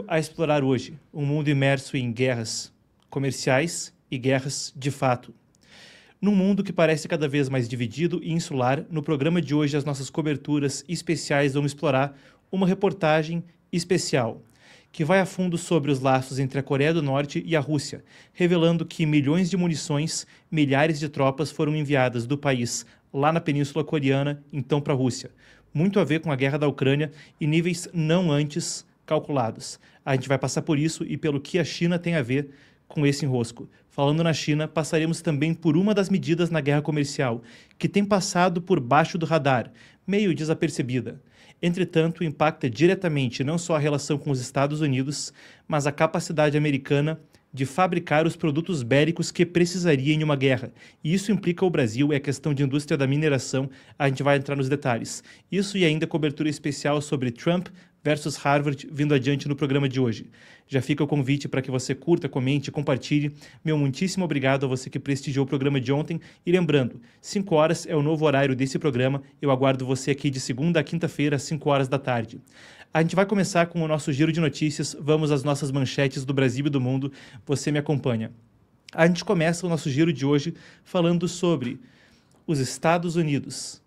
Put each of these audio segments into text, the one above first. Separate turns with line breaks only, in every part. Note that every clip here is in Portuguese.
A explorar hoje um mundo imerso em guerras comerciais e guerras de fato. Num mundo que parece cada vez mais dividido e insular, no programa de hoje as nossas coberturas especiais vão explorar uma reportagem especial que vai a fundo sobre os laços entre a Coreia do Norte e a Rússia, revelando que milhões de munições, milhares de tropas foram enviadas do país lá na Península Coreana, então para a Rússia. Muito a ver com a guerra da Ucrânia e níveis não antes calculados. A gente vai passar por isso e pelo que a China tem a ver com esse enrosco. Falando na China, passaremos também por uma das medidas na guerra comercial, que tem passado por baixo do radar, meio desapercebida. Entretanto, impacta diretamente não só a relação com os Estados Unidos, mas a capacidade americana de fabricar os produtos bélicos que precisaria em uma guerra. E isso implica o Brasil, é a questão de indústria da mineração, a gente vai entrar nos detalhes. Isso e ainda cobertura especial sobre Trump versus Harvard vindo adiante no programa de hoje. Já fica o convite para que você curta, comente, compartilhe. Meu muitíssimo obrigado a você que prestigiou o programa de ontem. E lembrando, 5 horas é o novo horário desse programa. Eu aguardo você aqui de segunda a quinta-feira, às 5 horas da tarde. A gente vai começar com o nosso giro de notícias. Vamos às nossas manchetes do Brasil e do mundo. Você me acompanha. A gente começa o nosso giro de hoje falando sobre os Estados Unidos.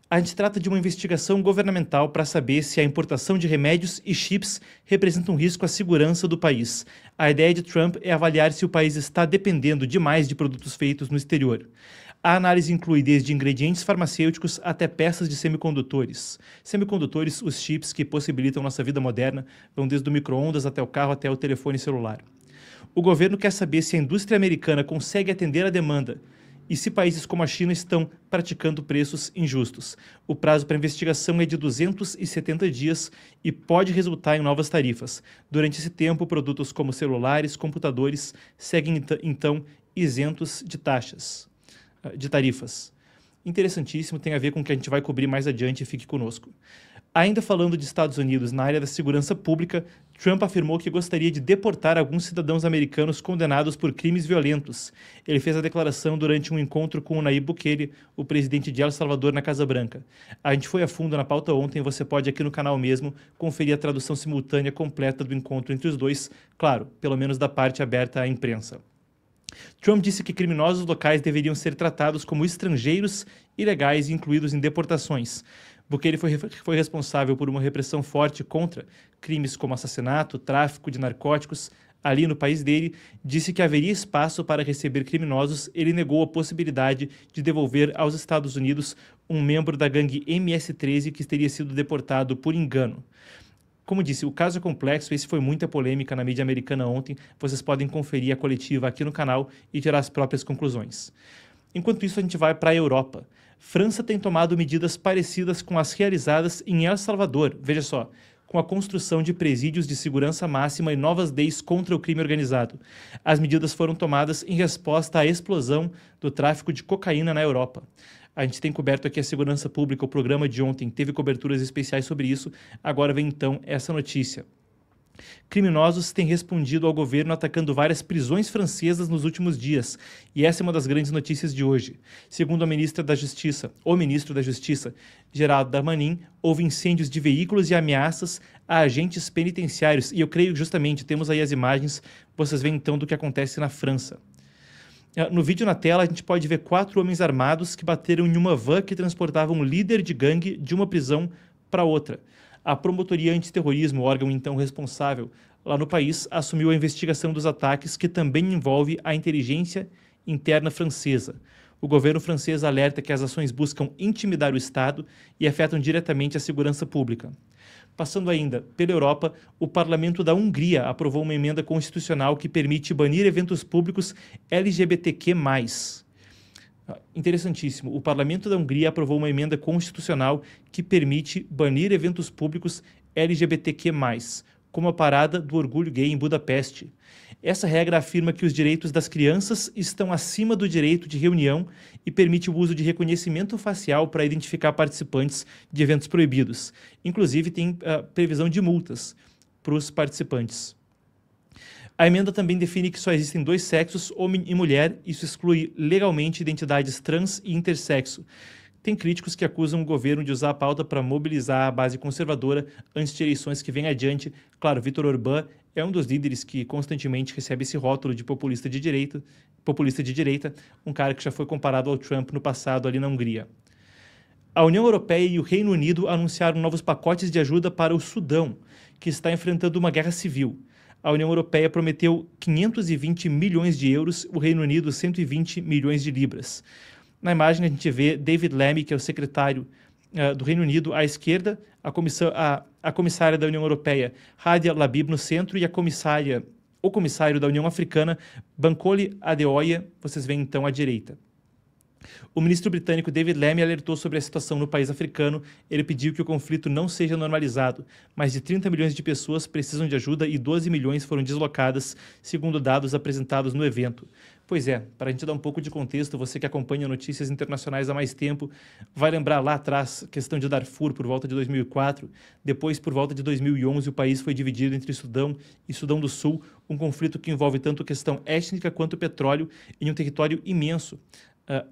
A gente trata de uma investigação governamental para saber se a importação de remédios e chips representa um risco à segurança do país. A ideia de Trump é avaliar se o país está dependendo demais de produtos feitos no exterior. A análise inclui desde ingredientes farmacêuticos até peças de semicondutores. Semicondutores, os chips que possibilitam nossa vida moderna, vão desde o micro-ondas até o carro até o telefone celular. O governo quer saber se a indústria americana consegue atender a demanda e se países como a China estão praticando preços injustos. O prazo para a investigação é de 270 dias e pode resultar em novas tarifas. Durante esse tempo, produtos como celulares, computadores, seguem então isentos de tarifas. Interessantíssimo, tem a ver com o que a gente vai cobrir mais adiante, fique conosco. Ainda falando de Estados Unidos, na área da segurança pública, Trump afirmou que gostaria de deportar alguns cidadãos americanos condenados por crimes violentos. Ele fez a declaração durante um encontro com o Nayib Bukele, o presidente de El Salvador, na Casa Branca. A gente foi a fundo na pauta ontem, você pode aqui no canal mesmo conferir a tradução simultânea completa do encontro entre os dois, claro, pelo menos da parte aberta à imprensa. Trump disse que criminosos locais deveriam ser tratados como estrangeiros ilegais e incluídos em deportações. Bukele foi responsável por uma repressão forte contra crimes como assassinato, tráfico de narcóticos. Ali no país dele, disse que haveria espaço para receber criminosos. Ele negou a possibilidade de devolver aos Estados Unidos um membro da gangue MS-13 que teria sido deportado por engano. Como disse, o caso é complexo, esse foi muita polêmica na mídia americana ontem. Vocês podem conferir a coletiva aqui no canal e tirar as próprias conclusões. Enquanto isso, a gente vai para a Europa. França tem tomado medidas parecidas com as realizadas em El Salvador, veja só, com a construção de presídios de segurança máxima e novas leis contra o crime organizado. As medidas foram tomadas em resposta à explosão do tráfico de cocaína na Europa. A gente tem coberto aqui a segurança pública, o programa de ontem teve coberturas especiais sobre isso, agora vem então essa notícia. Criminosos têm respondido ao governo atacando várias prisões francesas nos últimos dias, e essa é uma das grandes notícias de hoje. Segundo o ministro da Justiça, Geraldo Darmanin, houve incêndios de veículos e ameaças a agentes penitenciários, e eu creio justamente, temos aí as imagens, vocês veem então do que acontece na França. No vídeo na tela, a gente pode ver 4 homens armados que bateram em uma van que transportava um líder de gangue de uma prisão para outra. A Promotoria Antiterrorismo, o órgão então responsável lá no país, assumiu a investigação dos ataques, que também envolve a inteligência interna francesa. O governo francês alerta que as ações buscam intimidar o Estado e afetam diretamente a segurança pública. Passando ainda pela Europa, o Parlamento da Hungria aprovou uma emenda constitucional que permite banir eventos públicos LGBTQ+. Interessantíssimo. O Parlamento da Hungria aprovou uma emenda constitucional que permite banir eventos públicos LGBTQ+, como a Parada do Orgulho Gay em Budapeste. Essa regra afirma que os direitos das crianças estão acima do direito de reunião e permite o uso de reconhecimento facial para identificar participantes de eventos proibidos. Inclusive, tem previsão de multas para os participantes. A emenda também define que só existem 2 sexos, homem e mulher. Isso exclui legalmente identidades trans e intersexo. tem críticos que acusam o governo de usar a pauta para mobilizar a base conservadora antes de eleições que vêm adiante. Claro, Viktor Orbán é um dos líderes que constantemente recebe esse rótulo de populista de direita, um cara que já foi comparado ao Trump no passado ali na Hungria. A União Europeia e o Reino Unido anunciaram novos pacotes de ajuda para o Sudão, que está enfrentando uma guerra civil. A União Europeia prometeu 520 milhões de euros, o Reino Unido 120 milhões de libras. Na imagem a gente vê David Lammy, que é o secretário do Reino Unido, à esquerda, a comissária da União Europeia, Hadia Labib, no centro, e o comissário da União Africana, Bankole Adeoye, vocês veem então à direita. O ministro britânico David Lammy alertou sobre a situação no país africano. Ele pediu que o conflito não seja normalizado. Mais de 30 milhões de pessoas precisam de ajuda e 12 milhões foram deslocadas, segundo dados apresentados no evento. Pois é, para a gente dar um pouco de contexto, você que acompanha notícias internacionais há mais tempo, vai lembrar lá atrás a questão de Darfur por volta de 2004. Depois, por volta de 2011, o país foi dividido entre Sudão e Sudão do Sul, um conflito que envolve tanto questão étnica quanto petróleo em um território imenso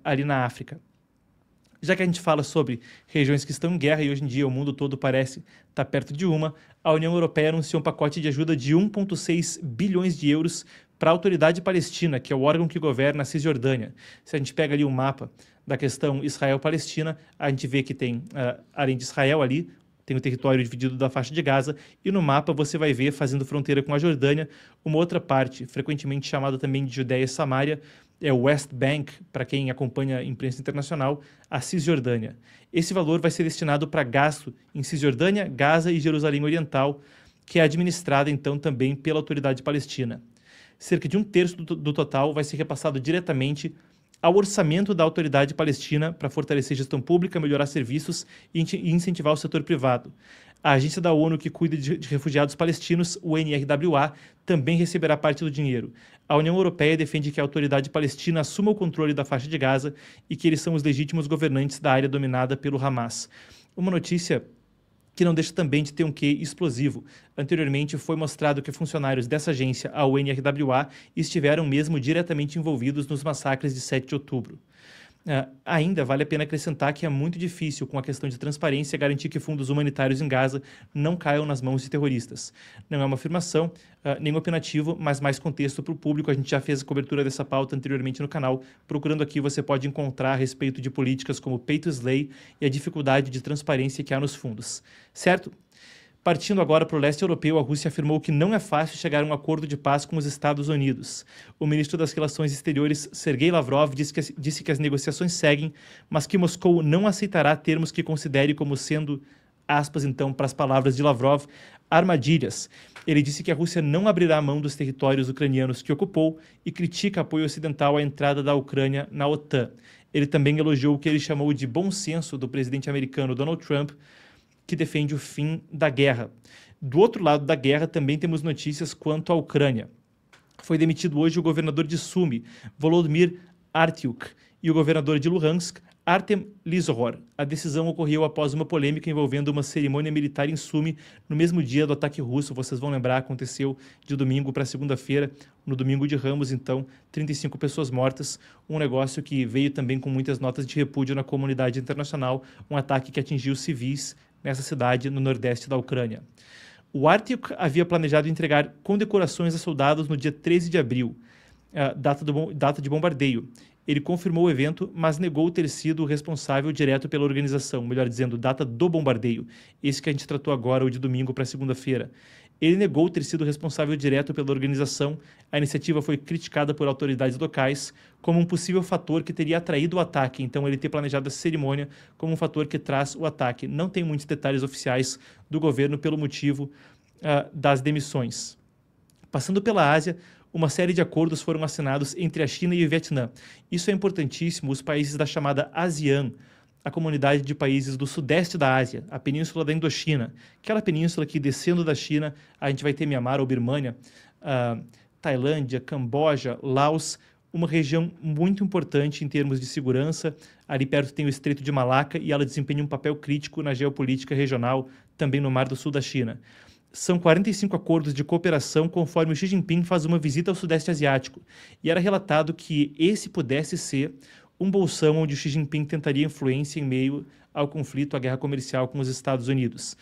ali na África. Já que a gente fala sobre regiões que estão em guerra e hoje em dia o mundo todo parece estar perto de uma, a União Europeia anunciou um pacote de ajuda de 1,6 bilhões de euros para a Autoridade Palestina, que é o órgão que governa a Cisjordânia. Se a gente pega ali o mapa da questão Israel-Palestina, a gente vê que tem, além de Israel ali, tem o território dividido da faixa de Gaza, e no mapa você vai ver, fazendo fronteira com a Jordânia, uma outra parte, frequentemente chamada também de Judéia e Samária, é o West Bank, para quem acompanha a imprensa internacional, a Cisjordânia. Esse valor vai ser destinado para gasto em Cisjordânia, Gaza e Jerusalém Oriental, que é administrada então também pela Autoridade Palestina. Cerca de um terço do total vai ser repassado diretamente ao orçamento da Autoridade Palestina para fortalecer a gestão pública, melhorar serviços e incentivar o setor privado. A agência da ONU que cuida de refugiados palestinos, o UNRWA, também receberá parte do dinheiro. A União Europeia defende que a Autoridade Palestina assuma o controle da faixa de Gaza e que eles são os legítimos governantes da área dominada pelo Hamas. Uma notícia que não deixa também de ter um quê explosivo. Anteriormente foi mostrado que funcionários dessa agência, a UNRWA, estiveram mesmo diretamente envolvidos nos massacres de 7 de outubro. Ainda vale a pena acrescentar que é muito difícil, com a questão de transparência, garantir que fundos humanitários em Gaza não caiam nas mãos de terroristas. Não é uma afirmação, nem um opinativo, mas mais contexto para o público. A gente já fez a cobertura dessa pauta anteriormente no canal. Procurando aqui, você pode encontrar a respeito de políticas como pay to slay e a dificuldade de transparência que há nos fundos. Certo? Partindo agora para o leste europeu, a Rússia afirmou que não é fácil chegar a um acordo de paz com os Estados Unidos. O ministro das Relações Exteriores, Sergei Lavrov, disse que as negociações seguem, mas que Moscou não aceitará termos que considere como sendo, aspas então, para as palavras de Lavrov, armadilhas. Ele disse que a Rússia não abrirá mão dos territórios ucranianos que ocupou e critica apoio ocidental à entrada da Ucrânia na OTAN. Ele também elogiou o que ele chamou de bom senso do presidente americano Donald Trump, que defende o fim da guerra. Do outro lado da guerra, também temos notícias quanto à Ucrânia. Foi demitido hoje o governador de Sumy, Volodymyr Artyuk, e o governador de Luhansk, Artem Lizhor. A decisão ocorreu após uma polêmica envolvendo uma cerimônia militar em Sumy no mesmo dia do ataque russo. Vocês vão lembrar, aconteceu de domingo para segunda-feira, no domingo de Ramos, então, 35 pessoas mortas, um negócio que veio também com muitas notas de repúdio na comunidade internacional, um ataque que atingiu civis nessa cidade no nordeste da Ucrânia. O Artyuk havia planejado entregar condecorações a soldados no dia 13 de abril, data de bombardeio. Ele confirmou o evento, mas negou ter sido o responsável direto pela organização, melhor dizendo, data do bombardeio, esse que a gente tratou agora, o de domingo para segunda-feira. Ele negou ter sido responsável direto pela organização. A iniciativa foi criticada por autoridades locais como um possível fator que teria atraído o ataque, então ele ter planejado a cerimônia como um fator que traz o ataque. Não tem muitos detalhes oficiais do governo pelo motivo das demissões. Passando pela Ásia, uma série de acordos foram assinados entre a China e o Vietnã. Isso é importantíssimo. Os países da chamada ASEAN, a comunidade de países do sudeste da Ásia, a península da Indochina, aquela península que, descendo da China, a gente vai ter Mianmar ou Birmânia, Tailândia, Camboja, Laos, uma região muito importante em termos de segurança. Ali perto tem o Estreito de Malaca e ela desempenha um papel crítico na geopolítica regional, também no Mar do Sul da China. São 45 acordos de cooperação conforme o Xi Jinping faz uma visita ao Sudeste Asiático. E era relatado que esse pudesse ser um bolsão onde o Xi Jinping tentaria influência em meio ao conflito, à guerra comercial com os Estados Unidos.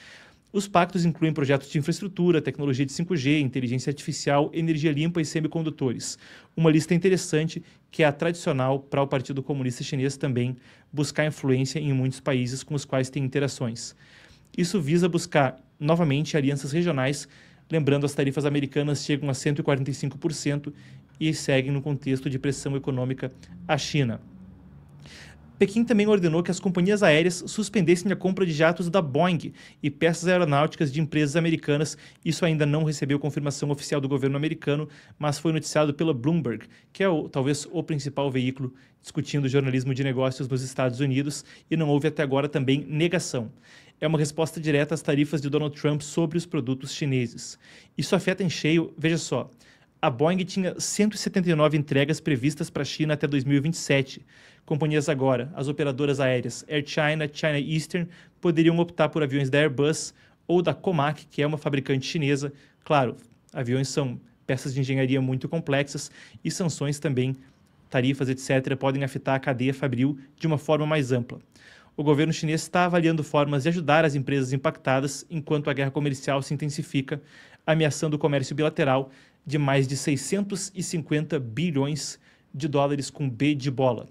Os pactos incluem projetos de infraestrutura, tecnologia de 5G, inteligência artificial, energia limpa e semicondutores. Uma lista interessante que é a tradicional para o Partido Comunista Chinês também buscar influência em muitos países com os quais tem interações. Isso visa buscar, novamente, alianças regionais, lembrando as tarifas americanas chegam a 145% e seguem no contexto de pressão econômica à China. Pequim também ordenou que as companhias aéreas suspendessem a compra de jatos da Boeing e peças aeronáuticas de empresas americanas. Isso ainda não recebeu confirmação oficial do governo americano, mas foi noticiado pela Bloomberg, que é talvez o principal veículo discutindo jornalismo de negócios nos Estados Unidos, e não houve até agora também negação. É uma resposta direta às tarifas de Donald Trump sobre os produtos chineses. Isso afeta em cheio, veja só, a Boeing tinha 179 entregas previstas para a China até 2027. Companhias agora, as operadoras aéreas Air China, China Eastern, poderiam optar por aviões da Airbus ou da Comac, que é uma fabricante chinesa. Claro, aviões são peças de engenharia muito complexas e sanções também, tarifas, etc., podem afetar a cadeia fabril de uma forma mais ampla. O governo chinês está avaliando formas de ajudar as empresas impactadas enquanto a guerra comercial se intensifica, ameaçando o comércio bilateral de mais de 650 bilhões de dólares com B de bola.